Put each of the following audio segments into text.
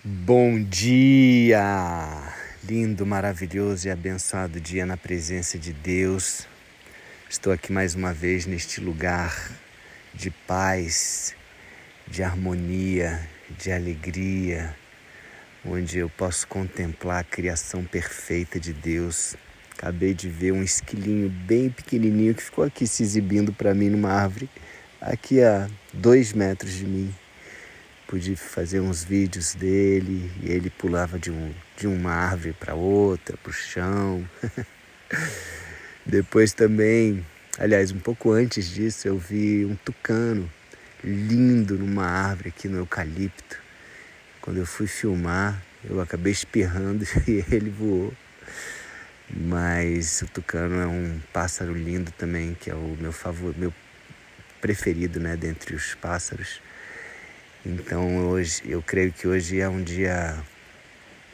Bom dia! Lindo, maravilhoso e abençoado dia na presença de Deus. Estou aqui mais uma vez neste lugar de paz, de harmonia, de alegria, onde eu posso contemplar a criação perfeita de Deus. Acabei de ver um esquilinho bem pequenininho que ficou aqui se exibindo para mim numa árvore, aqui a 2 metros de mim. Pude fazer uns vídeos dele e ele pulava de uma árvore para outra, para o chão. Depois também, aliás, um pouco antes disso, eu vi um tucano lindo numa árvore aqui no eucalipto. Quando eu fui filmar, eu acabei espirrando e ele voou. Mas o tucano é um pássaro lindo também, que é o meu preferido, né, dentre os pássaros. Então hoje, eu creio que hoje é um dia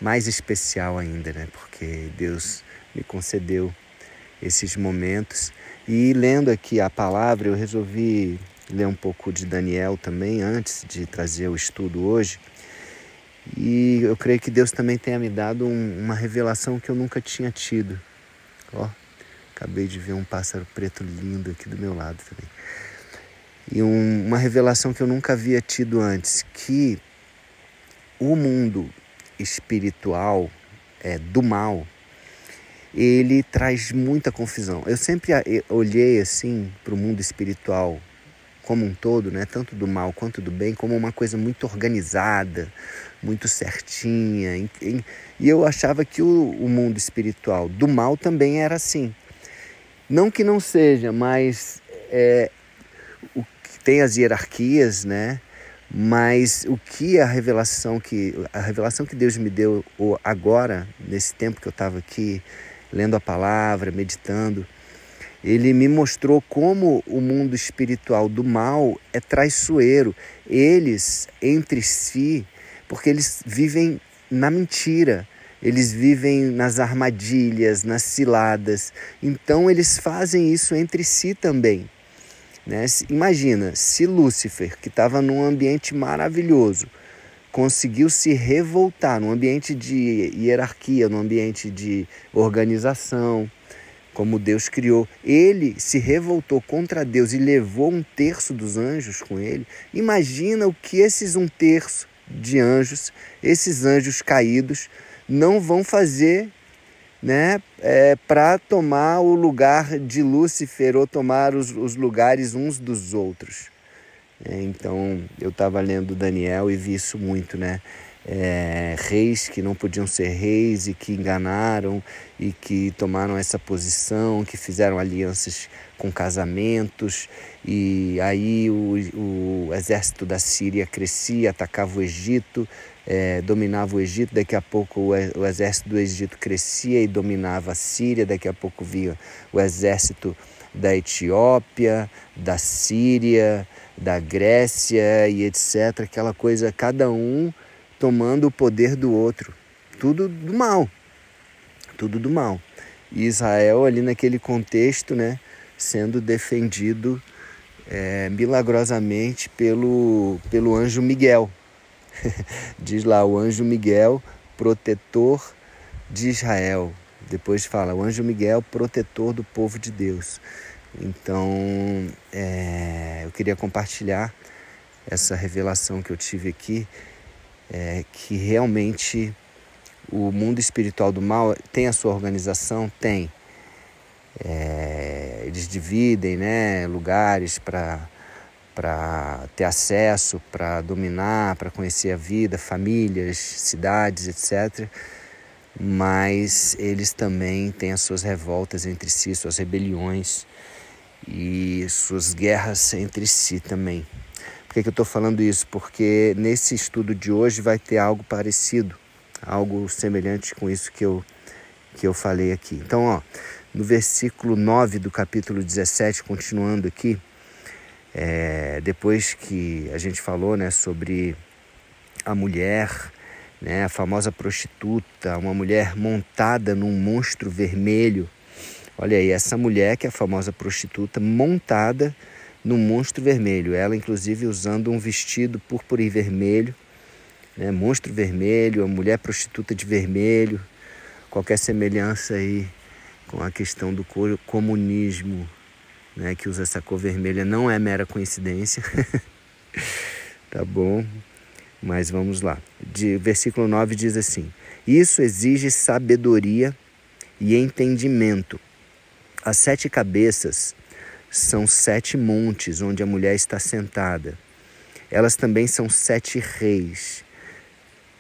mais especial ainda, né? Porque Deus me concedeu esses momentos. E lendo aqui a palavra, eu resolvi ler um pouco de Daniel também, antes de trazer o estudo hoje. E eu creio que Deus também tenha me dado uma revelação que eu nunca tinha tido. Ó, acabei de ver um pássaro preto lindo aqui do meu lado também. E uma revelação que eu nunca havia tido antes, que o mundo espiritual do mal, ele traz muita confusão. Eu sempre olhei assim para o mundo espiritual como um todo, né, tanto do mal quanto do bem, como uma coisa muito organizada, muito certinha. E eu achava que o mundo espiritual do mal também era assim. Não que não seja, mas tem as hierarquias, né? Mas a revelação que Deus me deu agora, nesse tempo que eu estava aqui, lendo a palavra, meditando, ele me mostrou como o mundo espiritual do mal é traiçoeiro. Eles, entre si, porque eles vivem na mentira, eles vivem nas armadilhas, nas ciladas. Então eles fazem isso entre si também. Né? Imagina, se Lúcifer, que estava num ambiente maravilhoso, conseguiu se revoltar num ambiente de hierarquia, num ambiente de organização, como Deus criou, ele se revoltou contra Deus e levou 1/3 dos anjos com ele. Imagina o que esses 1/3 de anjos, esses anjos caídos, não vão fazer, né, para tomar o lugar de Lúcifer ou tomar os lugares uns dos outros. Então, eu estava lendo Daniel e vi isso muito, né? Reis que não podiam ser reis e que enganaram e que tomaram essa posição, que fizeram alianças com casamentos, e aí o exército da Síria crescia, atacava o Egito, dominava o Egito. Daqui a pouco o exército do Egito crescia e dominava a Síria. Daqui a pouco vinha o exército da Etiópia, da Síria, da Grécia e etc. Aquela coisa, cada um tomando o poder do outro. Tudo do mal. Tudo do mal. E Israel ali naquele contexto, né, sendo defendido milagrosamente pelo anjo Miguel. Diz lá, o anjo Miguel, protetor de Israel. Depois fala, o anjo Miguel, protetor do povo de Deus. Então, eu queria compartilhar essa revelação que eu tive aqui, que realmente o mundo espiritual do mal tem a sua organização, tem. Eles dividem, né, lugares para ter acesso, para dominar, para conhecer a vida, famílias, cidades, etc. Mas eles também têm as suas revoltas entre si, suas rebeliões e suas guerras entre si também. Por que eu estou falando isso? Porque nesse estudo de hoje vai ter algo parecido, algo semelhante com isso que eu falei aqui. Então, ó, no versículo 9 do capítulo 17, continuando aqui, depois que a gente falou, né, sobre a mulher, né, a famosa prostituta, uma mulher montada num monstro vermelho. Olha aí, essa mulher que é a famosa prostituta montada num monstro vermelho. Ela, inclusive, usando um vestido púrpura e vermelho, né? Monstro vermelho, a mulher prostituta de vermelho, qualquer semelhança aí com a questão do comunismo, né, que usa essa cor vermelha, não é mera coincidência. Tá bom? Mas vamos lá. Versículo 9 diz assim: isso exige sabedoria e entendimento. As 7 cabeças são 7 montes onde a mulher está sentada. Elas também são 7 reis.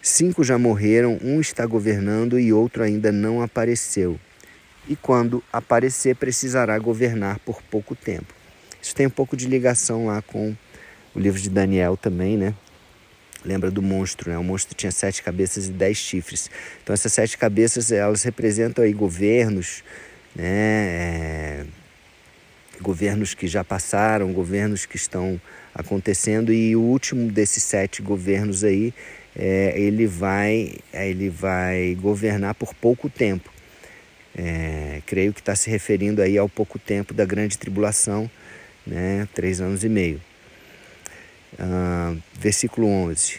5 já morreram, um está governando e outro ainda não apareceu. E quando aparecer, precisará governar por pouco tempo. Isso tem um pouco de ligação lá com o livro de Daniel também, né? Lembra do monstro, né? O monstro tinha 7 cabeças e 10 chifres. Então essas 7 cabeças, elas representam aí governos, né? Governos que já passaram, governos que estão acontecendo, e o último desses 7 governos aí, ele vai governar por pouco tempo. Creio que está se referindo aí ao pouco tempo da grande tribulação, né? 3 anos e meio. Versículo 11.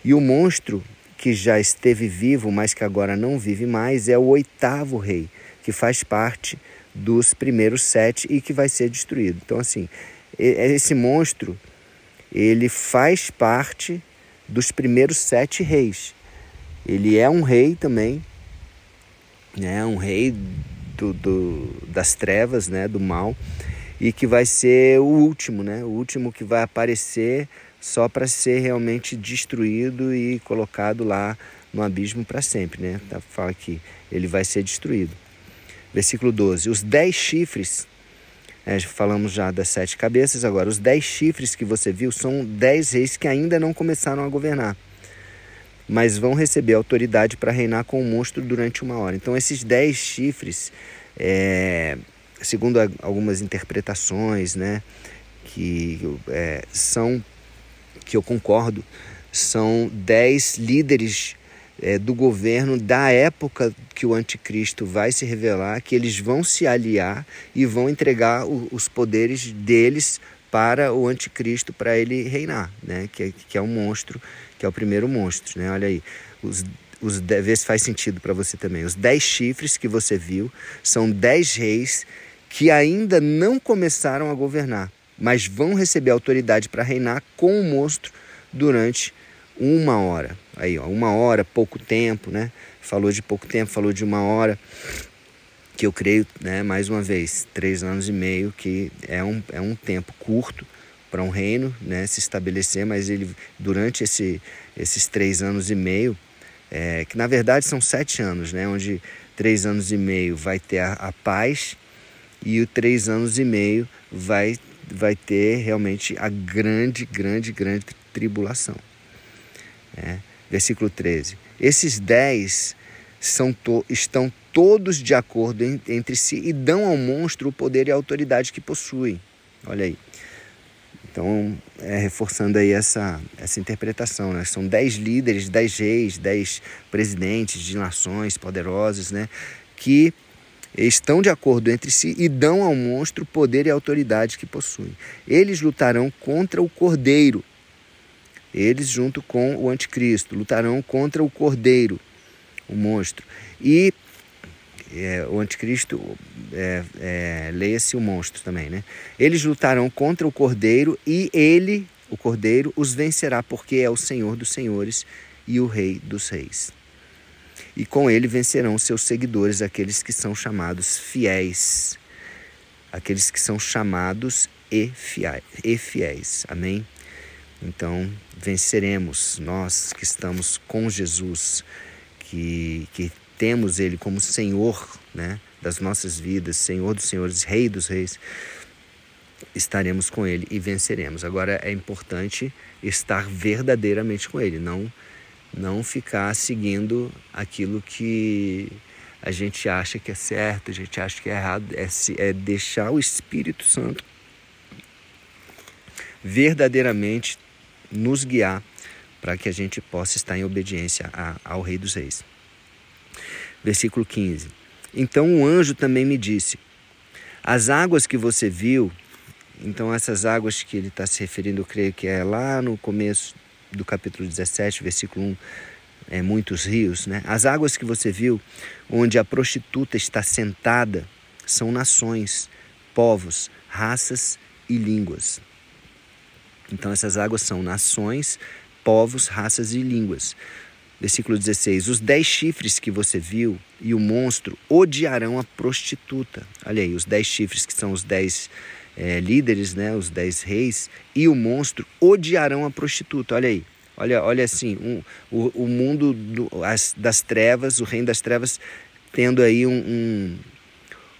E o monstro que já esteve vivo, mas que agora não vive mais, é o 8º rei, que faz parte dos primeiros 7 e que vai ser destruído. Então, assim, esse monstro, ele faz parte dos primeiros 7 reis. Ele é um rei também, né? Um rei das trevas, né? Do mal, e que vai ser o último, né? O último que vai aparecer só para ser realmente destruído e colocado lá no abismo para sempre, né? Fala que ele vai ser destruído. Versículo 12. Os 10 chifres, falamos já das 7 cabeças, agora os 10 chifres que você viu são 10 reis que ainda não começaram a governar, mas vão receber autoridade para reinar com o monstro durante 1 hora. Então esses 10 chifres, segundo algumas interpretações, né, que eu concordo, são 10 líderes do governo da época que o anticristo vai se revelar, que eles vão se aliar e vão entregar os poderes deles para o anticristo, para ele reinar, né? Que é o monstro, que é o primeiro monstro, né? Olha aí, vê se faz sentido para você também. Os 10 chifres que você viu são 10 reis que ainda não começaram a governar, mas vão receber autoridade para reinar com o monstro durante 1 hora. Aí, ó, 1 hora, pouco tempo, né? Falou de pouco tempo, falou de 1 hora, que eu creio, né, mais uma vez, 3 anos e meio, que é um tempo curto para um reino, né, se estabelecer, mas ele, durante esses 3 anos e meio, que na verdade são 7 anos, né, onde 3 anos e meio vai ter a paz, e o 3 anos e meio vai ter realmente a grande tribulação. Versículo 13. Esses 10 estão todos de acordo entre si e dão ao monstro o poder e a autoridade que possui. Olha aí. Então, reforçando aí essa interpretação, né? São 10 líderes, 10 reis, 10 presidentes de nações poderosas, né? Que estão de acordo entre si e dão ao monstro o poder e a autoridade que possui. Eles lutarão contra o cordeiro. Eles, junto com o anticristo, lutarão contra o cordeiro, o monstro. E o anticristo, leia-se o monstro também, né? Eles lutarão contra o cordeiro e ele, o cordeiro, os vencerá, porque é o Senhor dos senhores e o Rei dos reis. E com ele vencerão seus seguidores, aqueles que são chamados fiéis. Aqueles que são chamados e fiéis. Amém? Então, venceremos, nós que estamos com Jesus, que temos Ele como Senhor, né, das nossas vidas, Senhor dos senhores, Rei dos reis, estaremos com Ele e venceremos. Agora, é importante estar verdadeiramente com Ele, não ficar seguindo aquilo que a gente acha que é certo, a gente acha que é errado, é deixar o Espírito Santo verdadeiramente nos guiar para que a gente possa estar em obediência ao Rei dos Reis. Versículo 15. Então o anjo também me disse: as águas que você viu, então essas águas que ele está se referindo, eu creio que é lá no começo do capítulo 17, versículo 1, muitos rios, né? As águas que você viu, onde a prostituta está sentada, são nações, povos, raças e línguas. Então essas águas são nações, povos, raças e línguas. Versículo 16, os 10 chifres que você viu e o monstro odiarão a prostituta. Olha aí, os 10 chifres que são os 10 líderes, né? Os 10 reis, e o monstro odiarão a prostituta. Olha aí, olha assim, o mundo das trevas, o reino das trevas tendo aí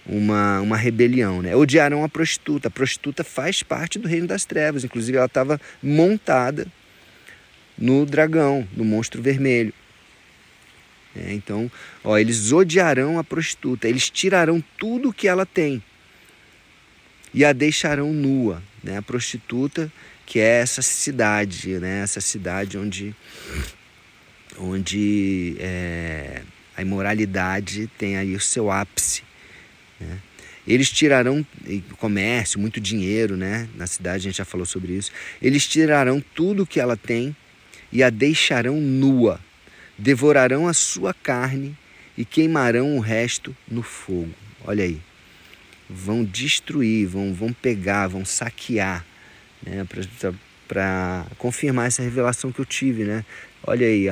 uma rebelião, né? Odiarão a prostituta. A prostituta faz parte do reino das trevas, inclusive ela estava montada no dragão, no monstro vermelho. Então, eles odiarão a prostituta, eles tirarão tudo que ela tem e a deixarão nua, né? A prostituta, que é essa cidade, né? Essa cidade onde a imoralidade tem aí o seu ápice, né? Eles tirarão comércio, muito dinheiro, né? Na cidade a gente já falou sobre isso. Eles tirarão tudo que ela tem e a deixarão nua, devorarão a sua carne e queimarão o resto no fogo. Olha aí, vão destruir, vão pegar, vão saquear, né? Para confirmar essa revelação que eu tive, né? Olha aí,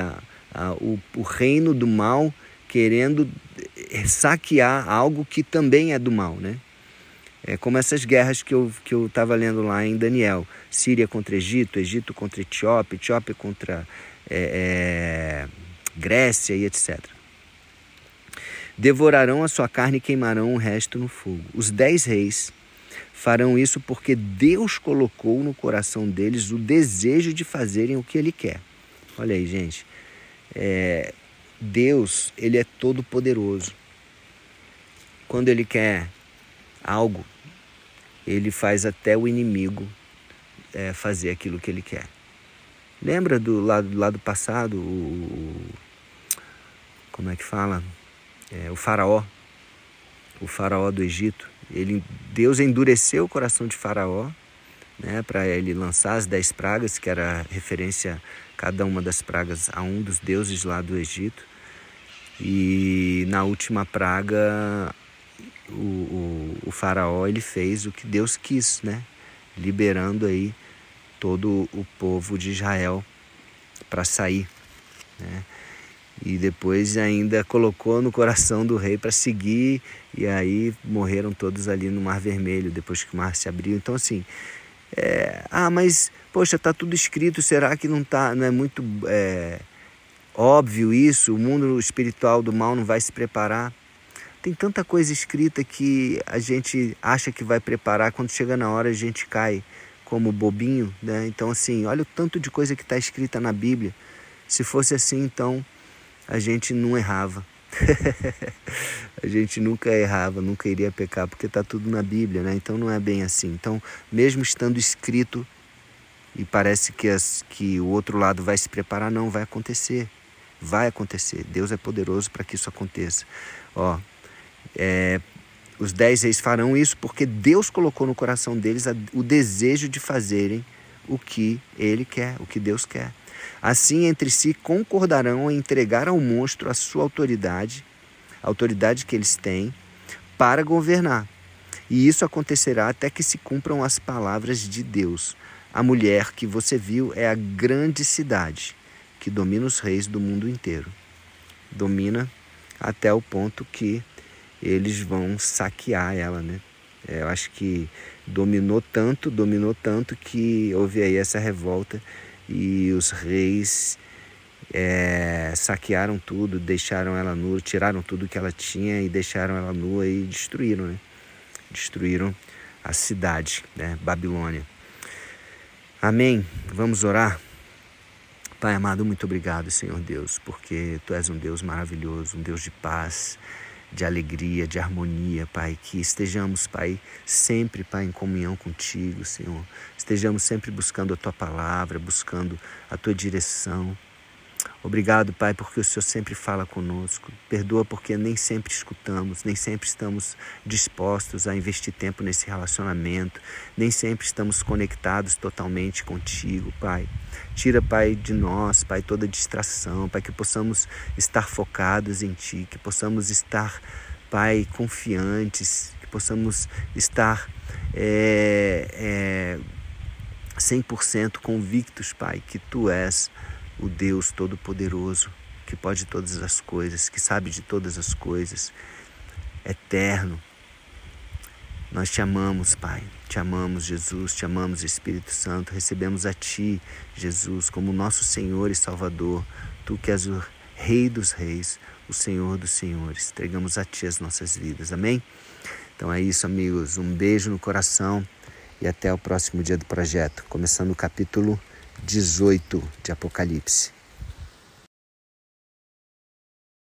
o reino do mal querendo saquear algo que também é do mal, né? É como essas guerras que eu estava lendo lá em Daniel. Síria contra Egito, Egito contra Etiópia, Etiópia contra Grécia e etc. Devorarão a sua carne e queimarão o resto no fogo. Os 10 reis farão isso porque Deus colocou no coração deles o desejo de fazerem o que Ele quer. Olha aí, gente. Deus, Ele é todo poderoso. Quando Ele quer algo, Ele faz até o inimigo fazer aquilo que Ele quer. Lembra do lado passado, como é que fala? O faraó do Egito. Deus endureceu o coração de Faraó, né, para ele lançar as 10 pragas, que era referência, cada uma das pragas, a um dos deuses lá do Egito. E na última praga, o faraó, ele fez o que Deus quis, né? Liberando aí todo o povo de Israel para sair, né? E depois ainda colocou no coração do rei para seguir, e aí morreram todos ali no Mar Vermelho, depois que o mar se abriu. Então assim, mas poxa, está tudo escrito, será que não é muito óbvio isso? O mundo espiritual do mal não vai se preparar? Tem tanta coisa escrita que a gente acha que vai preparar, quando chega na hora a gente cai como bobinho, né? Então assim, olha o tanto de coisa que está escrita na Bíblia. Se fosse assim, então a gente não errava. A gente nunca errava, nunca iria pecar, porque está tudo na Bíblia, né? Então não é bem assim. Então, mesmo estando escrito, e parece que o outro lado vai se preparar, não, vai acontecer. Vai acontecer. Deus é poderoso para que isso aconteça. Os 10 reis farão isso porque Deus colocou no coração deles o desejo de fazerem o que Ele quer, o que Deus quer. Assim, entre si, concordarão em entregar ao monstro a sua autoridade, a autoridade que eles têm, para governar. E isso acontecerá até que se cumpram as palavras de Deus. A mulher que você viu é a grande cidade que domina os reis do mundo inteiro. Domina até o ponto que eles vão saquear ela, né? Eu acho que dominou tanto que houve aí essa revolta e os reis saquearam tudo, deixaram ela nua, tiraram tudo que ela tinha e deixaram ela nua e destruíram, né? Destruíram a cidade, né? Babilônia. Amém? Vamos orar? Pai amado, muito obrigado, Senhor Deus, porque Tu és um Deus maravilhoso, um Deus de paz, de alegria, de harmonia, Pai, que estejamos, Pai, sempre, Pai, em comunhão contigo, Senhor. Estejamos sempre buscando a Tua palavra, buscando a Tua direção. Obrigado, Pai, porque o Senhor sempre fala conosco. Perdoa porque nem sempre escutamos, nem sempre estamos dispostos a investir tempo nesse relacionamento, nem sempre estamos conectados totalmente contigo, Pai. Tira, Pai, de nós, Pai, toda distração, Pai, que possamos estar focados em Ti, que possamos estar, Pai, confiantes, que possamos estar 100% convictos, Pai, que Tu és o Deus Todo-Poderoso, que pode todas as coisas, que sabe de todas as coisas, eterno. Nós te amamos, Pai, te amamos, Jesus, te amamos, Espírito Santo. Recebemos a Ti, Jesus, como nosso Senhor e Salvador. Tu que és o Rei dos Reis, o Senhor dos Senhores. Entregamos a Ti as nossas vidas, amém? Então é isso, amigos. Um beijo no coração e até o próximo dia do projeto, começando o capítulo 18 de Apocalipse.